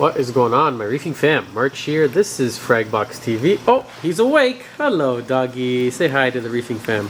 What is going on, my reefing fam? March here. This is Fragbox TV. Oh, he's awake. Hello, doggy. Say hi to the reefing fam.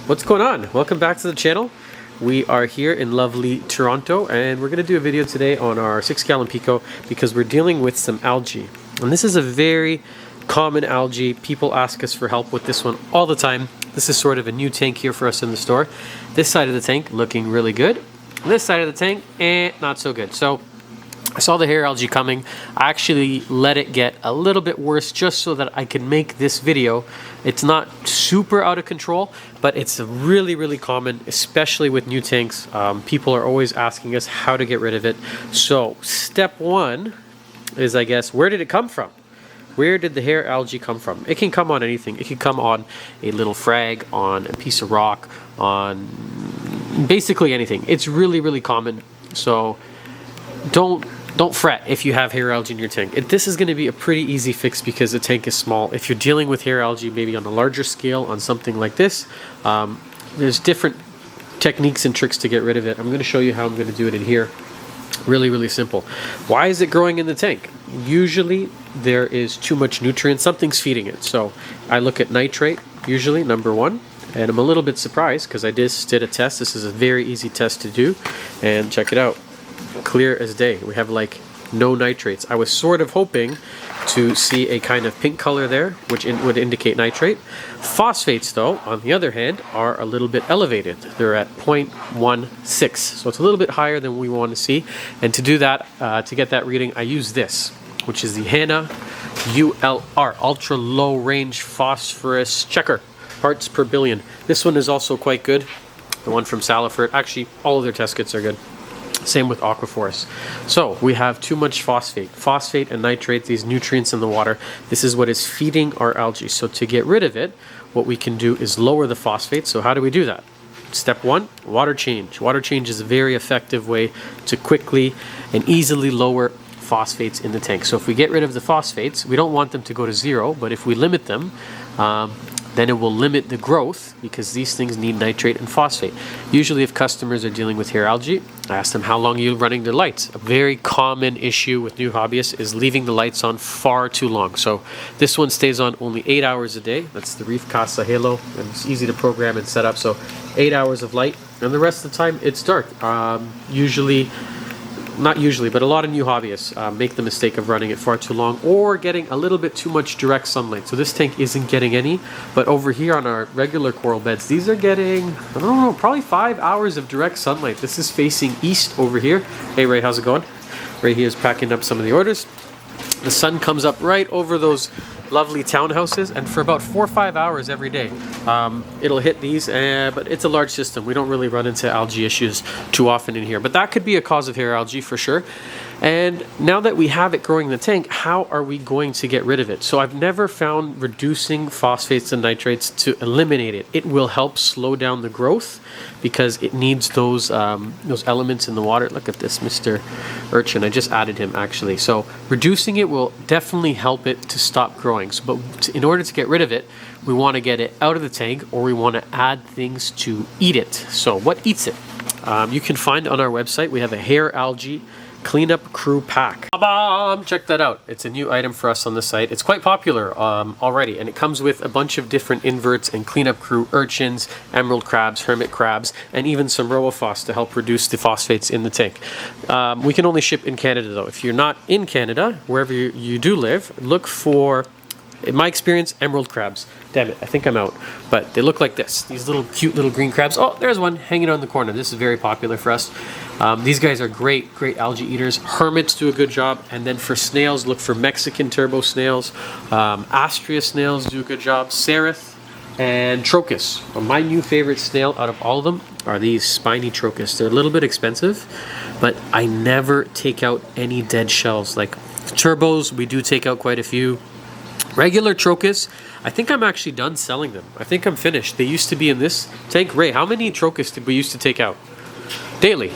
What's going on? Welcome back to the channel. We are here in lovely Toronto, and we're going to do a video today on our 6-gallon pico because we're dealing with some algae. And this is a very common algae. People ask us for help with this one all the time. This is sort of a new tank here for us in the store. This side of the tank looking really good. This side of the tank, not so good. So I saw the hair algae coming. I actually let it get a little bit worse just so that I can make this video. It's not super out of control, but it's really, really common, especially with new tanks. People are always asking us how to get rid of it. So step one is, I guess, where did it come from? Where did the hair algae come from? It can come on anything. It can come on a little frag, on a piece of rock, on basically anything. It's really, really common. So don't fret if you have hair algae in your tank. This is going to be a pretty easy fix because the tank is small. If you're dealing with hair algae maybe on a larger scale on something like this, there's different techniques and tricks to get rid of it. I'm going to show you how I'm going to do it in here. Really, really simple. Why is it growing in the tank? Usually there is too much nutrient. Something's feeding it. So I look at nitrate, usually number one. And I'm a little bit surprised because I just did a test. This is a very easy test to do. And check it out. Clear as day. We have like no nitrates. I was sort of hoping to see a kind of pink color there, which would indicate nitrate. Phosphates, though, on the other hand, are a little bit elevated. They're at 0.16, so it's a little bit higher than we want to see. And to do that, to get that reading, I use this, which is the HANA ULR, Ultra Low Range Phosphorus Checker, parts per billion. This one is also quite good. The one from Salifert. Actually, all of their test kits are good. Same with Aquaforce. So we have too much phosphate. Phosphate and nitrate, these nutrients in the water, this is what is feeding our algae. So to get rid of it, what we can do is lower the phosphate. So how do we do that? Step one, water change. Water change is a very effective way to quickly and easily lower phosphates in the tank. So if we get rid of the phosphates, we don't want them to go to zero, but if we limit them, then it will limit the growth because these things need nitrate and phosphate. Usually if customers are dealing with hair algae, I ask them how long are you running their lights. A very common issue with new hobbyists is leaving the lights on far too long. So this one stays on only 8 hours a day. That's the Reef Casa Halo, and it's easy to program and set up. So 8 hours of light, and the rest of the time it's dark. Not usually, but a lot of new hobbyists make the mistake of running it far too long or getting a little bit too much direct sunlight. So this tank isn't getting any, but over here on our regular coral beds, these are getting, I don't know, probably 5 hours of direct sunlight. This is facing east over here. Hey Ray, how's it going? Ray here is packing up some of the orders. The sun comes up right over those lovely townhouses, and for about 4 or 5 hours every day it'll hit these, but it's a large system. We don't really run into algae issues too often in here, but that could be a cause of hair algae for sure. And now that we have it growing in the tank, how are we going to get rid of it? So I've never found reducing phosphates and nitrates to eliminate it. It will help slow down the growth because it needs those elements in the water. Look at this, Mr. Urchin. I just added him actually. So reducing it will definitely help it to stop growing. So, but in order to get rid of it, we want to get it out of the tank, or we want to add things to eat it. So what eats it? You can find on our website, we have a hair algae cleanup crew pack. Check that out. It's a new item for us on the site. It's quite popular already, and it comes with a bunch of different inverts and cleanup crew urchins, emerald crabs, hermit crabs, and even some rowaphos to help reduce the phosphates in the tank. We can only ship in Canada though. If you're not in Canada, wherever you do live, look for, in my experience, emerald crabs. Damn it, I think I'm out. But they look like this. These little cute little green crabs. Oh, there's one hanging on the corner. This is very popular for us. These guys are great algae eaters. Hermits do a good job. And then for snails, look for Mexican turbo snails. Astrea snails do a good job. Seraph and Trochus. Well, my new favorite snail out of all of them are these spiny Trochus. They're a little bit expensive, but I never take out any dead shells. Like turbos, we do take out quite a few. Regular Trochus, I think I'm actually done selling them. I think I'm finished. They used to be in this tank. Ray, how many Trochus did we used to take out? Daily.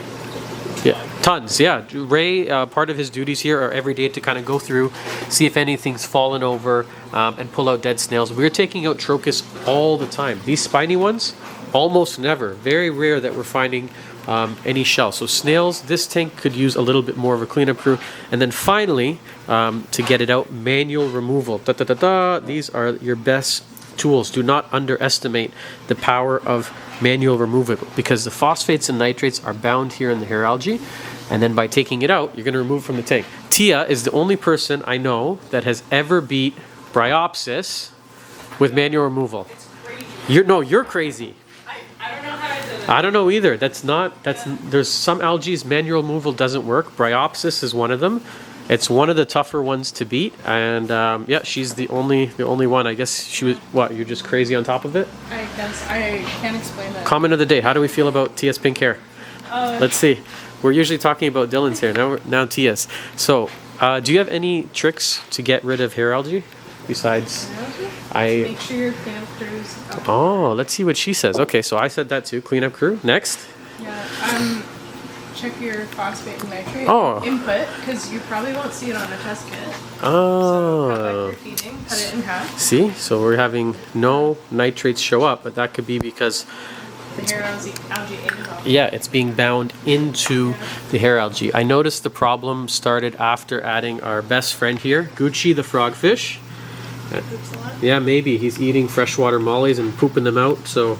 Yeah, tons, yeah. Ray, part of his duties here are every day to kind of go through, see if anything's fallen over, and pull out dead snails. We're taking out Trochus all the time. These spiny ones, almost never. Very rare that we're finding any shell. So snails, this tank could use a little bit more of a cleanup crew. And then finally, to get it out, manual removal. These are your best tools. Do not underestimate the power of manual removal, because the phosphates and nitrates are bound here in the hair algae, and then by taking it out, you're going to remove from the tank. Tia is the only person I know that has ever beat Bryopsis with manual removal. It's crazy. You're crazy. I don't know how I did it. I don't know either. There's some algae manual removal doesn't work. Bryopsis is one of them. It's one of the tougher ones to beat, and yeah, she's the only one. I guess she was, what, you're just crazy on top of it? I guess I can't explain that. Comment of the day, how do we feel about Tia's pink hair? Let's see. We're usually talking about Dylan's hair, now Tia's. So, do you have any tricks to get rid of hair algae? Besides, Make sure your cleanup crews. Oh, let's see what she says. Okay, so I said that too, cleanup crew. Next. Yeah, check your phosphate and nitrate input, because you probably won't see it on a test kit. Oh. So cut feeding, cut it in half. See, so we're having no nitrates show up, but that could be because the hair algae ate. Yeah, it's being bound into the hair algae. I noticed the problem started after adding our best friend here, Gucci the frogfish. Yeah, maybe he's eating freshwater mollies and pooping them out, so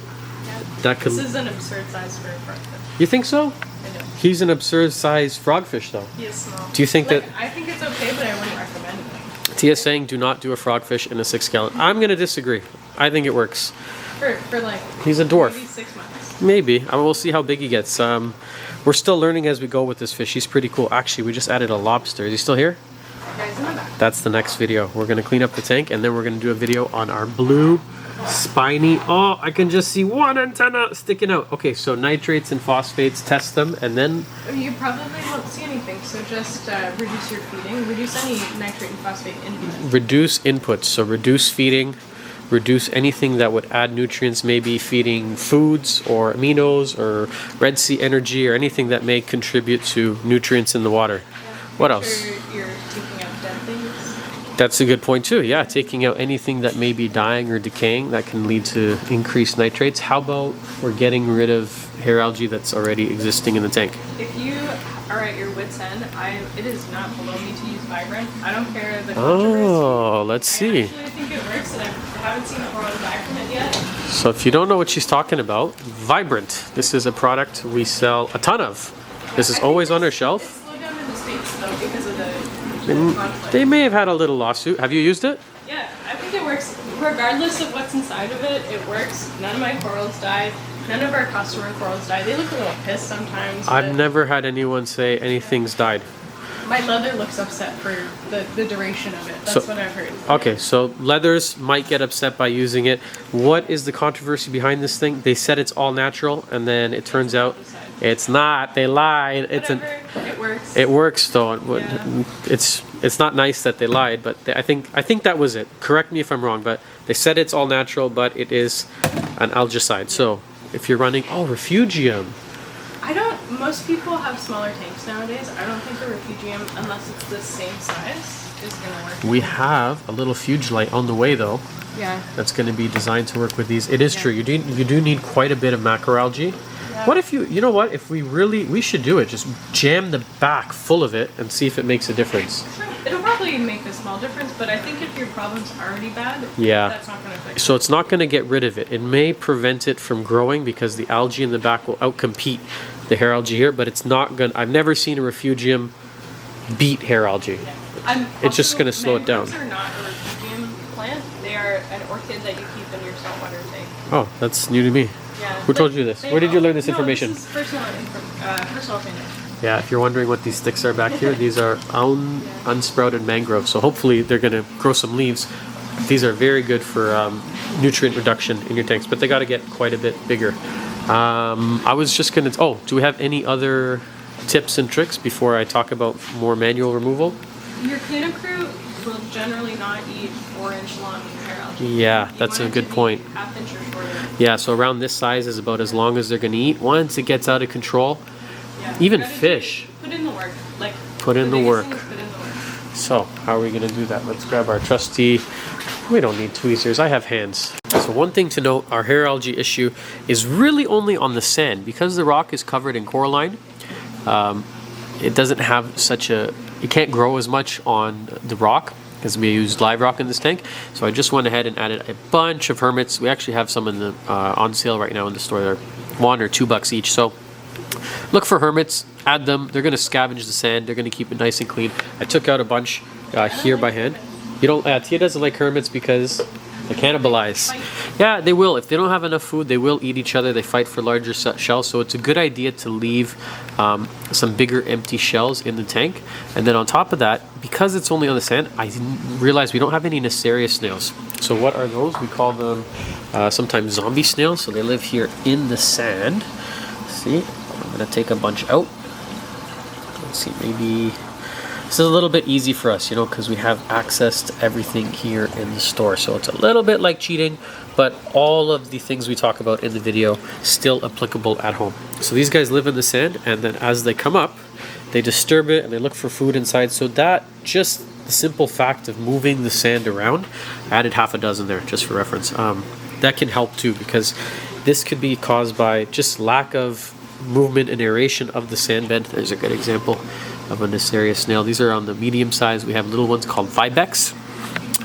that could. This is an absurd size for a frogfish. You think so? I know. He's an absurd sized frogfish, though. He is small. Do you think that? I think it's okay, but I wouldn't recommend it. Tia's saying do not do a frogfish in a 6 gallon. I'm gonna disagree. I think it works. For like. He's a dwarf. Maybe 6 months. Maybe. We'll see how big he gets. We're still learning as we go with this fish. He's pretty cool. Actually, we just added a lobster. Is he still here? Guys in the back. That's the next video. We're gonna clean up the tank, and then we're gonna do a video on our blue spiny. Oh, I can just see one antenna sticking out. Okay, so nitrates and phosphates, test them, and then You probably won't see anything, so just reduce your feeding. Reduce any nitrate and phosphate input. reduce inputs. So reduce feeding, reduce anything that would add nutrients, maybe feeding foods or aminos or Red Sea energy or anything that may contribute to nutrients in the water. What else? Sure you're taking out dead things. That's a good point too. Yeah, taking out anything that may be dying or decaying that can lead to increased nitrates. How about we're getting rid of hair algae that's already existing in the tank? If you are at your wit's end, it is not below me to use Vibrant. I don't care the controversy. Oh, let's see. I actually think it works, and I haven't seen a product back from it yet. So if you don't know what she's talking about, Vibrant. This is a product we sell a ton of. This is always on our shelf. It's slowed down in the States, though, because of the conflict. They may have had a little lawsuit. Have you used it? Yeah, I think it works. Regardless of what's inside of it, it works. None of my corals died. None of our customer corals died. They look a little pissed sometimes. I've never had anyone say anything's died. My leather looks upset for the duration of it. That's what I've heard. Okay, so leathers might get upset by using it. What is the controversy behind this thing? They said it's all natural, and then it turns out it's not. They lied. It works. It works though. Yeah. It's not nice that they lied, but I think that was it. Correct me if I'm wrong, but they said it's all natural, but it is an algicide. So if you're running, refugium. Most people have smaller tanks nowadays. I don't think a refugium, unless it's the same size, is gonna work. We have a little Fugilite on the way though. Yeah. That's going to be designed to work with these. It is true. You do need quite a bit of macroalgae. Yeah. What if you know what? If we should do it. Just jam the back full of it and see if it makes a difference. Sure. It'll probably make a small difference, but I think if your problem's already bad, that's not going to fix it. So it's not going to get rid of it. It may prevent it from growing because the algae in the back will outcompete the hair algae here, but it's not going to. I've never seen a refugium beat hair algae. Yeah. It's just going to slow it down. Mangroves are not a refugium plant. They are an orchid that you keep in your saltwater tank. Oh, that's new to me. Yeah. Who told you this? Where did you learn this information? This is personal opinion. Yeah, if you're wondering what these sticks are back here, these are unsprouted mangroves. So hopefully they're going to grow some leaves. These are very good for nutrient reduction in your tanks, but they got to get quite a bit bigger. I was just going to... do we have any other tips and tricks before I talk about more manual removal? Your cleanup crew will generally not eat 4-inch long hair algae. Yeah, that's a good point. Half-inch or shorter. Yeah, so around this size is about as long as they're going to eat. Once it gets out of control, even fish. Put in the work. Put in the work. Put in the work. So, how are we going to do that? Let's grab our trusty We don't need tweezers. I have hands. So one thing to note, our hair algae issue is really only on the sand. Because the rock is covered in coralline, it doesn't have such a... It can't grow as much on the rock because we used live rock in this tank. So I just went ahead and added a bunch of hermits. We actually have some in the on sale right now in the store. They're $1 or $2 each. So look for hermits, add them. They're going to scavenge the sand. They're going to keep it nice and clean. I took out a bunch here by hand. You don't. Tia doesn't like hermits because they cannibalize. Yeah, they will. If they don't have enough food, they will eat each other. They fight for larger shells. So it's a good idea to leave some bigger empty shells in the tank. And then on top of that, because it's only on the sand, I realized we don't have any Neisseria snails. So what are those? We call them sometimes zombie snails. So they live here in the sand. See, I'm gonna take a bunch out. Let's see, maybe. This is a little bit easy for us, you know, because we have access to everything here in the store. So it's a little bit like cheating, but all of the things we talk about in the video still applicable at home. So these guys live in the sand, and then as they come up, they disturb it and they look for food inside. So that, just the simple fact of moving the sand around, I added half a dozen there just for reference. That can help too, because this could be caused by just lack of movement and aeration of the sand bed. There's a good example of a Neisseria snail. These are on the medium size. We have little ones called Vibex,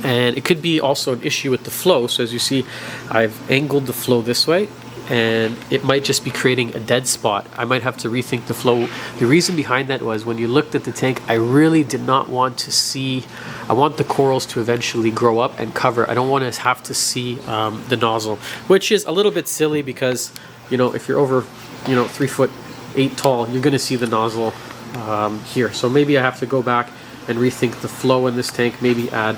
and it could be also an issue with the flow. So as you see, I've angled the flow this way, and it might just be creating a dead spot. I might have to rethink the flow. The reason behind that was when you looked at the tank, I really did not want to see, I want the corals to eventually grow up and cover. I don't want to have to see the nozzle, which is a little bit silly because, you know, if you're over, you know, 3'8" tall, you're going to see the nozzle here. So maybe I have to go back and rethink the flow in this tank, maybe add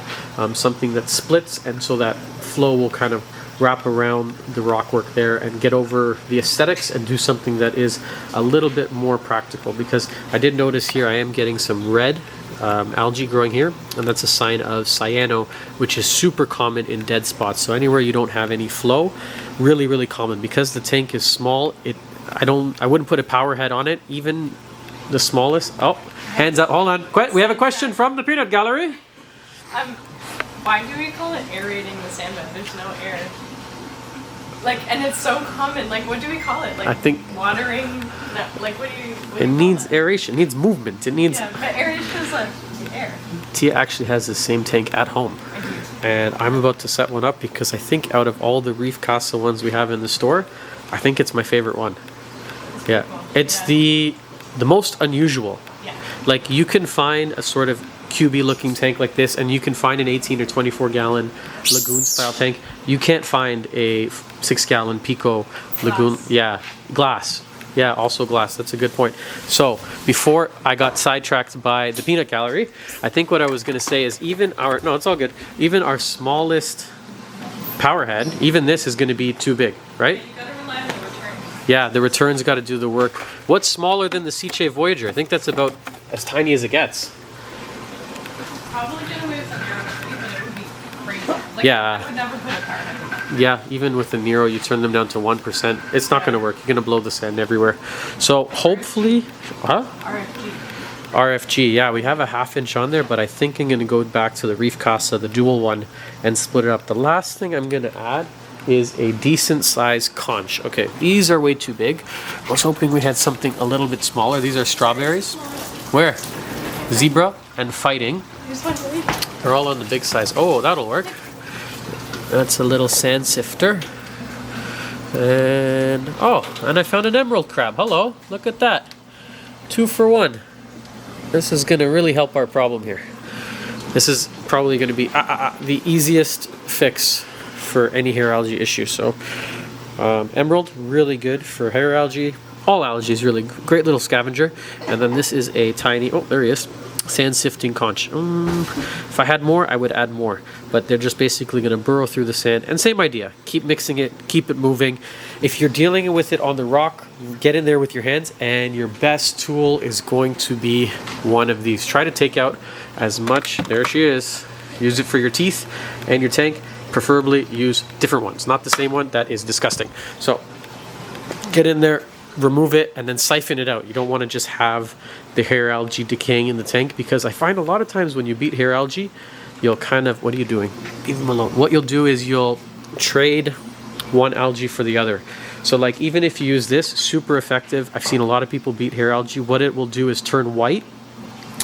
something that splits, and so that flow will kind of wrap around the rockwork there and get over the aesthetics and do something that is a little bit more practical. Because I did notice here I am getting some red algae growing here, and that's a sign of cyano, which is super common in dead spots. So anywhere you don't have any flow, really common. Because the tank is small, I wouldn't put a power head on it, even the smallest. Oh, hands up, hold on. We have a question from the peanut gallery. Why do we call it aerating the sand bed? There's no air. Like, and it's so common. Like, what do we call it? Like, I think watering. No, like, what do you? It needs aeration. It needs movement. It needs. Yeah, but aeration is like air. Tia actually has the same tank at home, and I'm about to set one up because I think out of all the Reef Casa ones we have in the store, I think it's my favorite one. Yeah, it's the most unusual. Yeah. Like, you can find a sort of QB looking tank like this, and you can find an 18 or 24 gallon lagoon style tank. You can't find a 6 gallon pico lagoon. Yeah, glass. Yeah, also glass. That's a good point. So before I got sidetracked by the peanut gallery, I think what I was going to say is even it's all good. Even our smallest power head, even this is going to be too big, right? Yeah, the returns got to do the work. What's smaller than the Seache Voyager? I think that's about as tiny as it gets. Probably get away with an aero, but it would be crazy. Like, yeah. I would never put a power head. Yeah, even with the Nero, you turn them down to 1%. It's not going to work. You're going to blow the sand everywhere. So hopefully, RFG, yeah, we have a 1/2 inch on there, but I think I'm going to go back to the Reef Casa, the dual one, and split it up. The last thing I'm going to add is a decent sized conch. Okay, these are way too big. I was hoping we had something a little bit smaller. These are strawberries. Where? Zebra and fighting. They're all on the big size. Oh, that'll work. That's a little sand sifter. And I found an emerald crab. Hello, look at that. 2 for 1. This is gonna really help our problem here. This is probably gonna be the easiest fix for any hair algae issue. So emerald, really good for hair algae. All algae is really great little scavenger. And then this is a tiny, oh, there he is, sand sifting conch. If I had more, I would add more, but they're just basically going to burrow through the sand. And same idea, keep mixing it, keep it moving. If you're dealing with it on the rock, get in there with your hands, and your best tool is going to be one of these. Try to take out as much, there she is, use it for your teeth and your tank. Preferably use different ones, not the same one. That is disgusting. So get in there, remove it, and then siphon it out. You don't want to just have the hair algae decaying in the tank, because I find a lot of times when you beat hair algae, you'll kind of, what are you doing? Leave them alone. What you'll do is you'll trade one algae for the other. So like even if you use this, super effective. I've seen a lot of people beat hair algae. What it will do is turn white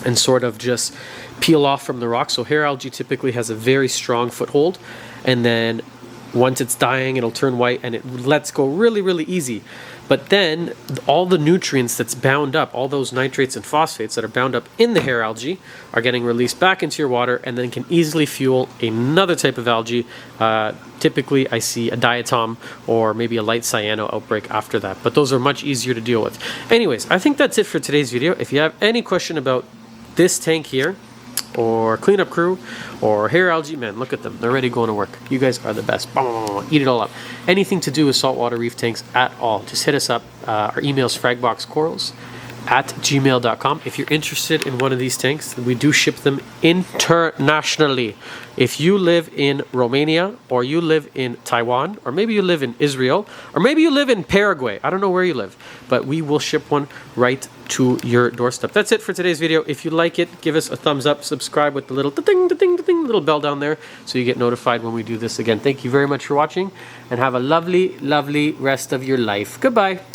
and sort of just peel off from the rock. So hair algae typically has a very strong foothold, and then once it's dying, it'll turn white and it lets go really, really easy. But then all the nutrients that's bound up, all those nitrates and phosphates that are bound up in the hair algae are getting released back into your water and then can easily fuel another type of algae. Typically, I see a diatom or maybe a light cyano outbreak after that, but those are much easier to deal with. Anyways, I think that's it for today's video. If you have any question about this tank here, or cleanup crew, or hair algae, man, look at them. They're ready going to work. You guys are the best. Eat it all up. Anything to do with saltwater reef tanks at all, just hit us up. Our email is fragboxcorals@gmail.com. If you're interested in one of these tanks, we do ship them internationally. If you live in Romania, or you live in Taiwan, or maybe you live in Israel, or maybe you live in Paraguay, I don't know where you live, but we will ship one right to your doorstep. That's it for today's video. If you like it, give us a thumbs up, subscribe with the little ding, ding, ding, little bell down there so you get notified when we do this again. Thank you very much for watching, and have a lovely, lovely rest of your life. Goodbye.